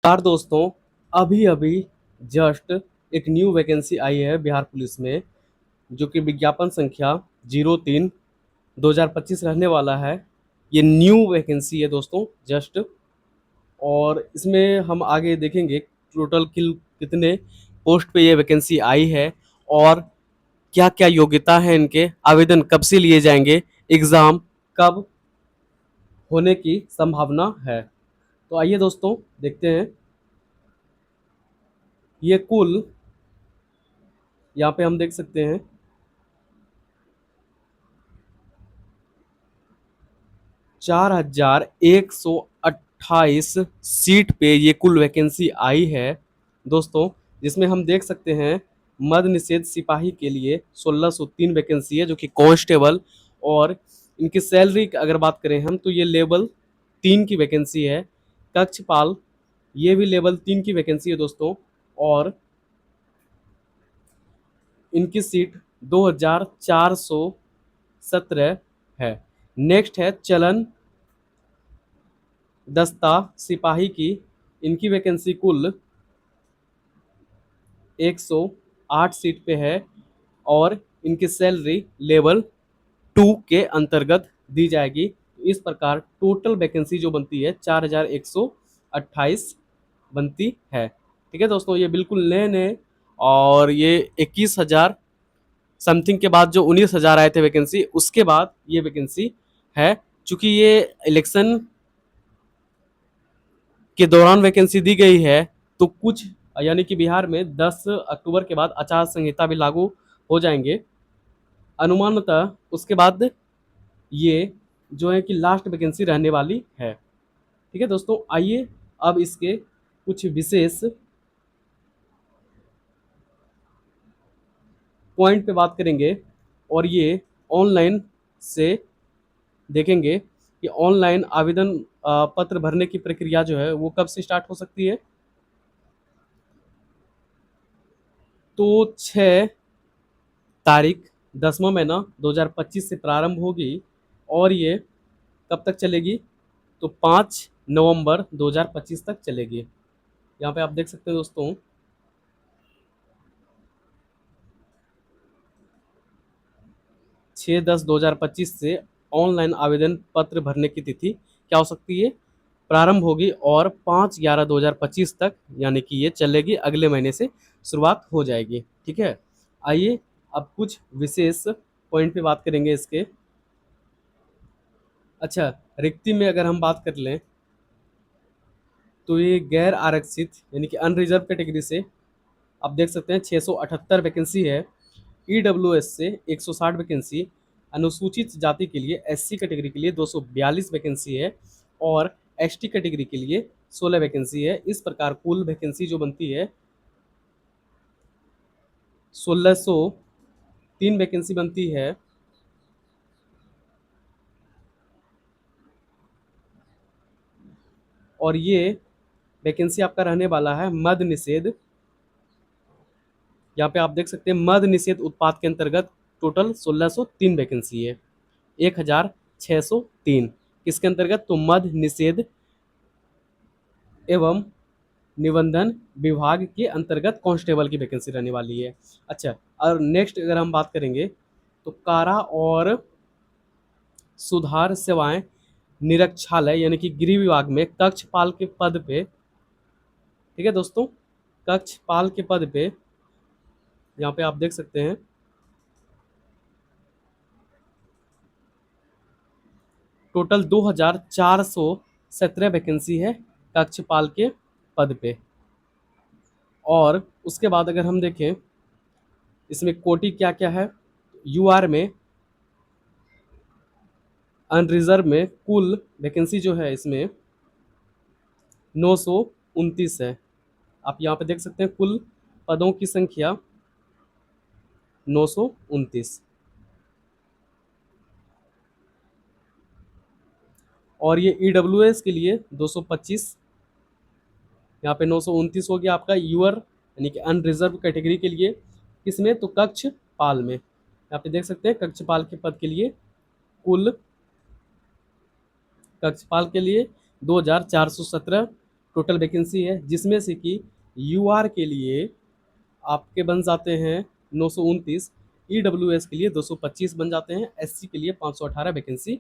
यार दोस्तों, अभी अभी जस्ट एक न्यू वैकेंसी आई है बिहार पुलिस में, जो कि विज्ञापन संख्या 03/2025 रहने वाला है। ये न्यू वैकेंसी है दोस्तों, जस्ट। और इसमें हम आगे देखेंगे टोटल कितने पोस्ट पे ये वैकेंसी आई है, और क्या क्या योग्यता है इनके, आवेदन कब से लिए जाएंगे, एग्ज़ाम कब होने की संभावना है। तो आइए दोस्तों, देखते हैं। ये कुल यहाँ पे हम देख सकते हैं 4128 सीट पे ये कुल वैकेंसी आई है दोस्तों। जिसमें हम देख सकते हैं मद निषेध सिपाही के लिए 1603 वैकेंसी है, जो कि कांस्टेबल। और इनकी सैलरी की अगर बात करें हम, तो ये लेवल 3 की वैकेंसी है। कक्षपाल, ये भी लेवल 3 की वैकेंसी है दोस्तों। और इनकी सीट 2417 है। नेक्स्ट है चलन दस्ता सिपाही की। इनकी वैकेंसी कुल 108 सीट पे है, और इनकी सैलरी लेवल 2 के अंतर्गत दी जाएगी। तो इस प्रकार टोटल वैकेंसी जो बनती है 4128 बनती है। ठीक है दोस्तों, ये बिल्कुल नए नए। और ये 21,000 समथिंग के बाद जो 19,000 आए थे वैकेंसी, उसके बाद ये वैकेंसी है। चूंकि ये इलेक्शन के दौरान वैकेंसी दी गई है, तो कुछ, यानी कि बिहार में 10 अक्टूबर के बाद आचार संहिता भी लागू हो जाएंगे अनुमानतः। उसके बाद ये जो है कि लास्ट वैकेंसी रहने वाली है। ठीक है दोस्तों, आइए अब इसके कुछ विशेष पॉइंट पे बात करेंगे, और ये ऑनलाइन से देखेंगे कि ऑनलाइन आवेदन पत्र भरने की प्रक्रिया जो है वो कब से स्टार्ट हो सकती है। तो 6 तारीख 10वां महीना 2025 से प्रारंभ होगी, और ये कब तक चलेगी, तो 5 नवंबर 2025 तक चलेगी। यहाँ पे आप देख सकते हैं दोस्तों, 6/10/2025 से ऑनलाइन आवेदन पत्र भरने की तिथि क्या हो सकती है, प्रारंभ होगी, और 5/11/2025 तक, यानी कि ये चलेगी, अगले महीने से शुरुआत हो जाएगी। ठीक है, आइए अब कुछ विशेष पॉइंट पे बात करेंगे इसके। अच्छा, रिक्ति में अगर हम बात कर लें, तो ये गैर आरक्षित यानी कि अनरिजर्व कैटेगरी से आप देख सकते हैं 678 वैकेंसी है। ईडब्ल्यूएस से 160 वैकेंसी, अनुसूचित जाति के लिए एससी कैटेगरी के लिए 242 वैकेंसी है, और एसटी कैटेगरी के लिए 16 वैकेंसी है। इस प्रकार कुल वैकेंसी जो बनती है 1603 वैकेंसी बनती है। और ये वैकेंसी आपका रहने वाला है मद निषेध। यहाँ पे आप देख सकते हैं मद निषेध उत्पाद के अंतर्गत टोटल 1603 वैकेंसी है। 1603 किसके अंतर्गत, तो मद निषेध एवं निबंधन विभाग के अंतर्गत कांस्टेबल की वैकेंसी रहने वाली है। अच्छा, और नेक्स्ट अगर हम बात करेंगे, तो कारा और सुधार सेवाएं निरक्षालय यानी कि गृह विभाग में कक्षपाल के पद पे, ठीक है दोस्तों, कक्षपाल के पद पे यहाँ पे आप देख सकते हैं टोटल 2417 वैकेंसी है कक्षपाल के पद पे। और उसके बाद अगर हम देखें इसमें कोटि क्या क्या है, यूआर में अनरिजर्व में कुल वैकेंसी जो है इसमें 929 है। आप यहाँ पे देख सकते हैं कुल पदों की संख्या 929। और ये ईडब्ल्यूएस के लिए 225, यहाँ पे 929 हो गया आपका यूआर यानी कि अनरिजर्व कैटेगरी के लिए। किसमें, तो कक्षपाल में। यहाँ पे देख सकते हैं कक्षपाल के पद के लिए कुल, कक्षपाल के लिए 2417 टोटल वैकेंसी है, जिसमें से कि यूआर के लिए आपके बन जाते हैं 929, ईडब्ल्यूएस के लिए 225 बन जाते हैं, एससी के लिए 518 वैकेंसी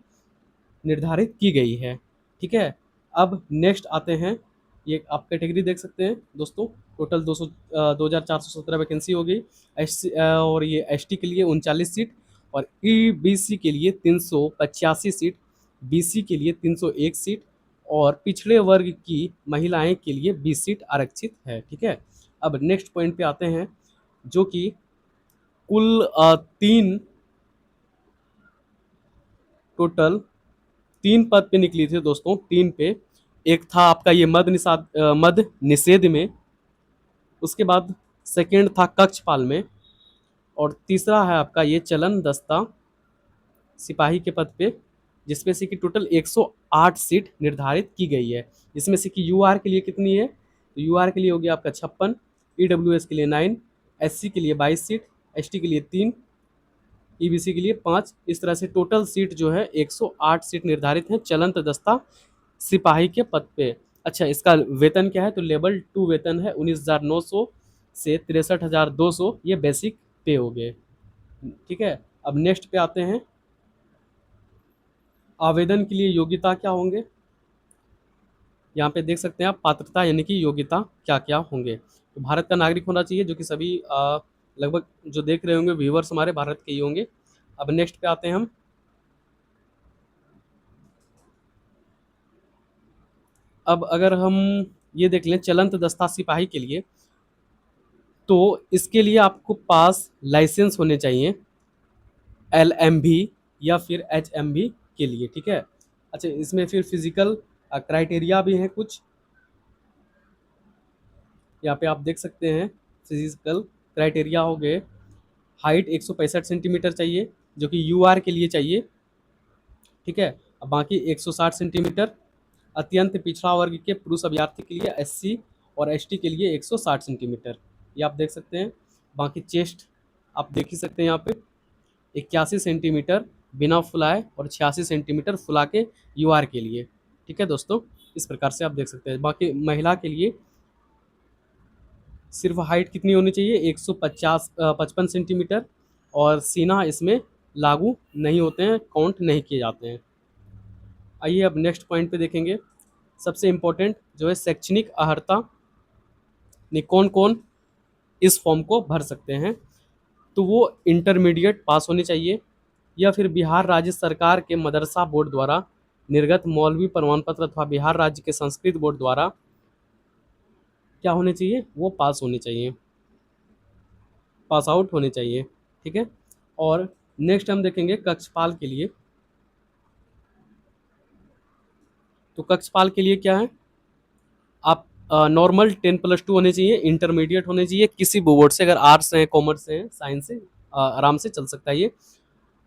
निर्धारित की गई है। ठीक है, अब नेक्स्ट आते हैं, ये आप कैटेगरी देख सकते हैं दोस्तों, टोटल 2417 वैकेंसी हो गई। और ये एसटी के लिए 39 सीट, और ईबीसी के लिए 385 सीट, बीसी के लिए 301 सीट, और पिछड़े वर्ग की महिलाएं के लिए 20 सीट आरक्षित है। ठीक है, अब नेक्स्ट पॉइंट पे आते हैं, जो कि कुल 3 टोटल 3 पद पे निकली थी दोस्तों, 3 पे। एक था आपका ये मद निषेध में, उसके बाद सेकेंड था कक्षपाल में, और तीसरा है आपका ये चलन दस्ता सिपाही के पद पे, जिसमें से कि टोटल 108 सीट निर्धारित की गई है। जिसमें से कि यूआर के लिए कितनी है, तो यूआर के लिए हो गया आपका 56, ईडब्ल्यूएस के लिए 9, एससी के लिए 22 सीट, एसटी के लिए 3, ईबीसी के लिए 5। इस तरह से टोटल सीट जो है 108 सीट निर्धारित है चलंत दस्ता सिपाही के पद पे। अच्छा, इसका वेतन क्या है, तो लेवल 2 वेतन है 19,900 से 63,200, ये बेसिक पे हो गए। ठीक है, अब नेक्स्ट पे आते हैं, आवेदन के लिए योग्यता क्या होंगे। यहाँ पे देख सकते हैं आप, पात्रता यानी कि योग्यता क्या क्या होंगे। तो भारत का नागरिक होना चाहिए, जो कि सभी लगभग जो देख रहे होंगे व्यूवर्स हमारे भारत के ही होंगे। अब नेक्स्ट पे आते हैं हम, अब अगर हम ये देख लें चलंत दस्ता सिपाही के लिए, तो इसके लिए आपको पास लाइसेंस होने चाहिए, एलएमबी या फिर एचएमबी के लिए। ठीक है, अच्छा, इसमें फिर फिजिकल क्राइटेरिया भी हैं कुछ, यहाँ पे आप देख सकते हैं। फिजिकल क्राइटेरिया हो गए, हाइट 165 सेंटीमीटर चाहिए, जो कि यूआर के लिए चाहिए। ठीक है, अब बाकी 160 सेंटीमीटर, अत्यंत पिछड़ा वर्ग के पुरुष अभ्यर्थी के लिए, एससी और एसटी के लिए 160 सेंटीमीटर, ये आप देख सकते हैं। बाकी चेस्ट आप देख ही सकते हैं यहाँ पे 81 सेंटीमीटर बिना फुलाए, और 86 सेंटीमीटर फुला के यूआर के लिए। ठीक है दोस्तों, इस प्रकार से आप देख सकते हैं। बाकी महिला के लिए सिर्फ हाइट कितनी होनी चाहिए, 155 सेंटीमीटर, और सीना इसमें लागू नहीं होते हैं, काउंट नहीं किए जाते हैं। आइए अब नेक्स्ट पॉइंट पे देखेंगे, सबसे इम्पोर्टेंट जो है शैक्षणिक अर्हता, ने कौन कौन इस फॉर्म को भर सकते हैं। तो वो इंटरमीडिएट पास होने चाहिए, या फिर बिहार राज्य सरकार के मदरसा बोर्ड द्वारा निर्गत मौलवी प्रमाण पत्र अथवा बिहार राज्य के संस्कृत बोर्ड द्वारा क्या होने चाहिए, वो पास होने चाहिए, पास आउट होने चाहिए। ठीक है, और नेक्स्ट हम देखेंगे कक्षपाल के लिए। तो कक्षपाल के लिए क्या है, आप नॉर्मल 10+2 होने चाहिए, इंटरमीडिएट होने चाहिए किसी बोर्ड से, अगर आर्ट्स है, कॉमर्स है, साइंस है, आराम से चल सकता है ये।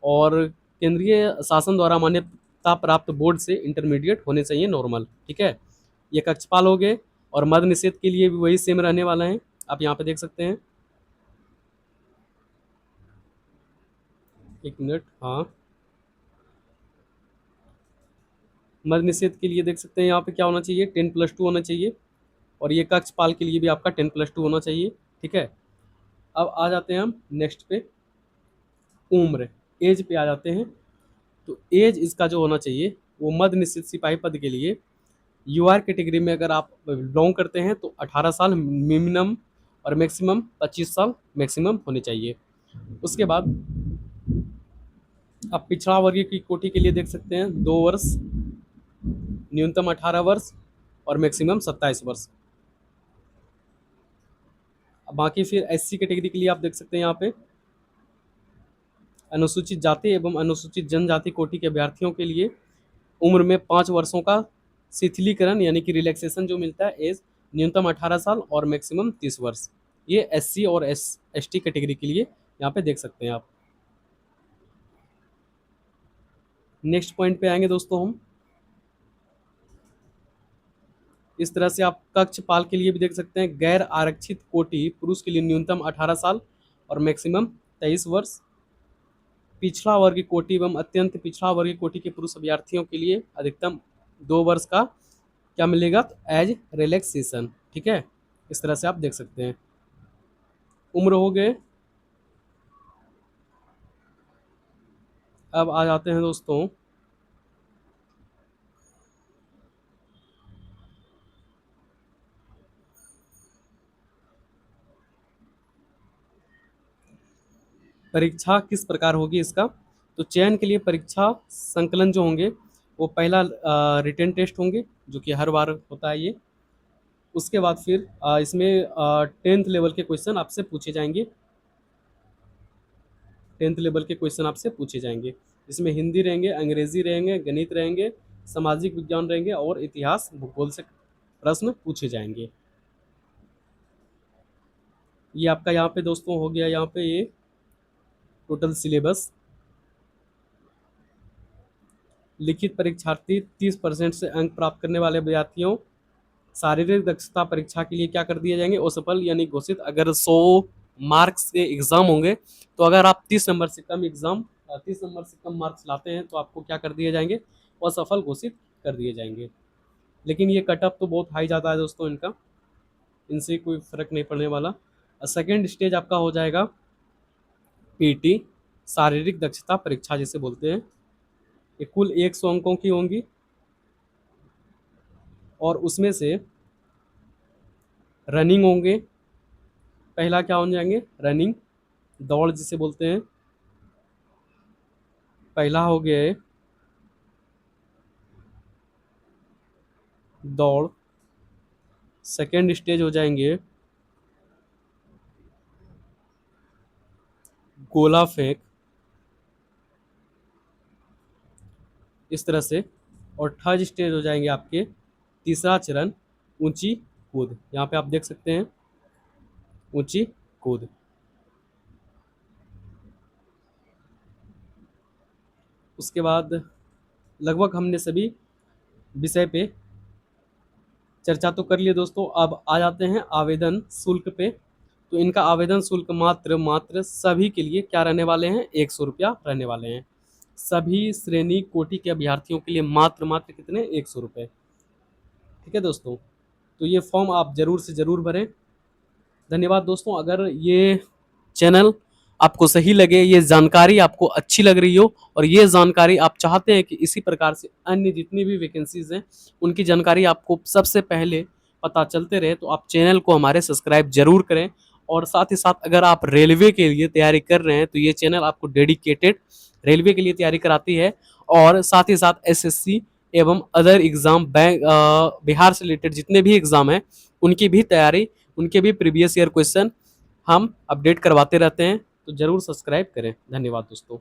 और केंद्रीय शासन द्वारा मान्यता प्राप्त बोर्ड से इंटरमीडिएट होने चाहिए नॉर्मल। ठीक है, ये कक्षपाल हो गए, और मद निषेध के लिए भी वही सेम रहने वाला है, आप यहाँ पे देख सकते हैं। एक मिनट, हाँ, मद निषेध के लिए देख सकते हैं यहाँ पे क्या होना चाहिए, 10+2 होना चाहिए, और ये कक्षपाल के लिए भी आपका 10+2 होना चाहिए। ठीक है, अब आ जाते हैं हम नेक्स्ट पे, उम्र, एज पे आ जाते हैं। तो एज इसका जो होना चाहिए, वो मद निषेध सिपाही पद के लिए यूआर कैटेगरी में अगर आप बिलोंग करते हैं तो 18 साल मिनिमम, और मैक्सिमम 25 साल मैक्सिमम होने चाहिए। उसके बाद आप पिछड़ा वर्ग की कोटि के लिए देख सकते हैं 2 वर्ष, न्यूनतम 18 वर्ष, और मैक्सिमम 27 वर्ष। बाकी फिर एससी कैटेगरी के लिए आप देख सकते हैं यहाँ पे, अनुसूचित जाति एवं अनुसूचित जनजाति कोटि के अभ्यर्थियों के लिए उम्र में 5 वर्षों का शिथिलीकरण यानी कि रिलैक्सेशन जो मिलता है, एज न्यूनतम 18 साल और मैक्सिमम 30 वर्ष। ये एससी और एसटी कैटेगरी के लिए यहाँ पे देख सकते हैं आप। नेक्स्ट पॉइंट पे आएंगे दोस्तों हम, इस तरह से आप कक्षपाल के लिए भी देख सकते हैं, गैर आरक्षित कोटि पुरुष के लिए न्यूनतम 18 साल और मैक्सिमम 23 वर्ष, पिछड़ा वर्ग कोटि एवं अत्यंत पिछड़ा वर्ग कोटि के पुरुष अभ्यर्थियों के लिए अधिकतम 2 वर्ष का क्या मिलेगा? एज रिलैक्सेशन, ठीक है, इस तरह से आप देख सकते हैं। उम्र हो गए। अब आ जाते हैं दोस्तों परीक्षा किस प्रकार होगी इसका। तो चयन के लिए परीक्षा संकलन जो होंगे, वो पहला रिटन टेस्ट होंगे, जो कि हर बार होता है ये। उसके बाद फिर इसमें 10th लेवल के क्वेश्चन आपसे पूछे जाएंगे। 10th लेवल के क्वेश्चन आपसे पूछे जाएंगे। इसमें हिंदी रहेंगे, अंग्रेजी रहेंगे, गणित रहेंगे, सामाजिक विज्ञान रहेंगे और इतिहास भूगोल से प्रश्न पूछे जाएंगे। ये आपका यहाँ पे दोस्तों हो गया, यहाँ पे ये टोटल सिलेबस। लिखित परीक्षार्थी 30% से अंक प्राप्त करने वाले विद्यार्थियों शारीरिक दक्षता परीक्षा के लिए क्या कर दिए जाएंगे? असफल यानी घोषित। अगर 100 मार्क्स के एग्जाम होंगे, तो अगर आप 30 नंबर से कम मार्क्स लाते हैं तो आपको क्या कर दिए जाएंगे? असफल घोषित कर दिए जाएंगे। लेकिन ये कट ऑफ तो बहुत हाई जाता है दोस्तों इनका, इनसे कोई फर्क नहीं पड़ने वाला। सेकेंड स्टेज आपका हो जाएगा पीटी, शारीरिक दक्षता परीक्षा जिसे बोलते हैं। ये कुल 100 अंकों की होंगी और उसमें से रनिंग होंगे। पहला क्या हो जाएंगे? रनिंग, दौड़ जिसे बोलते हैं, पहला हो गया दौड़। सेकेंड स्टेज हो जाएंगे गोला फेंक, इस तरह से। और थर्ड स्टेज हो जाएंगे आपके, तीसरा चरण ऊंची कूद। यहाँ पे आप देख सकते हैं ऊंची कूद। उसके बाद लगभग हमने सभी विषय पे चर्चा तो कर लिए दोस्तों। अब आ जाते हैं आवेदन शुल्क पे। तो इनका आवेदन शुल्क मात्र मात्र सभी के लिए क्या रहने वाले हैं? 100 रुपया रहने वाले हैं। सभी श्रेणी कोटि के अभ्यर्थियों के लिए मात्र मात्र कितने? 100 रुपये। ठीक है दोस्तों, तो ये फॉर्म आप जरूर से जरूर भरें। धन्यवाद दोस्तों। अगर ये चैनल आपको सही लगे, ये जानकारी आपको अच्छी लग रही हो और ये जानकारी आप चाहते हैं कि इसी प्रकार से अन्य जितनी भी वैकेंसीज हैं उनकी जानकारी आपको सबसे पहले पता चलते रहे, तो आप चैनल को हमारे सब्सक्राइब जरूर करें। और साथ ही साथ अगर आप रेलवे के लिए तैयारी कर रहे हैं तो ये चैनल आपको डेडिकेटेड रेलवे के लिए तैयारी कराती है। और साथ ही साथ एसएससी एवं अदर एग्जाम, बैंक, बिहार से रिलेटेड जितने भी एग्जाम हैं उनकी भी तैयारी, उनके भी प्रीवियस ईयर क्वेश्चन हम अपडेट करवाते रहते हैं। तो जरूर सब्सक्राइब करें। धन्यवाद दोस्तों।